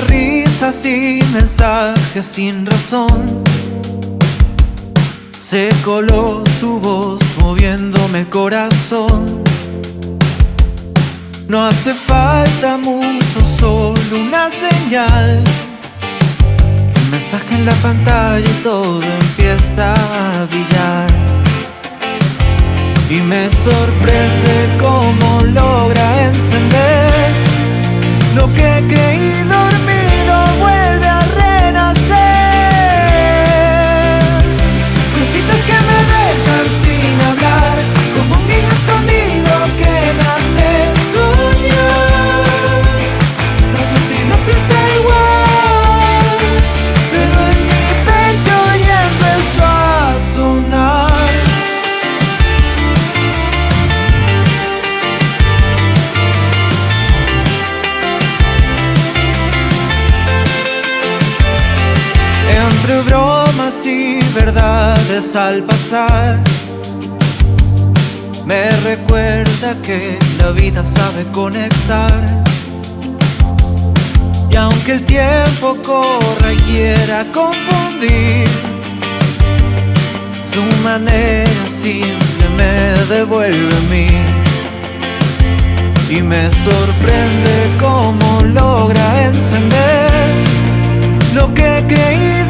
Entre risas y mensajes sin razón, se coló su voz moviéndome el corazón. No hace falta mucho, solo una señal, un mensaje en la pantalla y todo empieza a brillar. Y me sorprende cómo logra encender lo que creí dormido, vuelve a renacer. Cositas que me dejan sin hablar, como un guiño escondido que me hace soñar. No sé si lo piensa igual, pero en mi pecho ya empezó a sonar. Entre bromas y verdades al pasar, me recuerda que la vida sabe conectar. Y aunque el tiempo corra y quiera confundir, su manera simple me devuelve a mí. Y me sorprende cómo logra encender lo que creí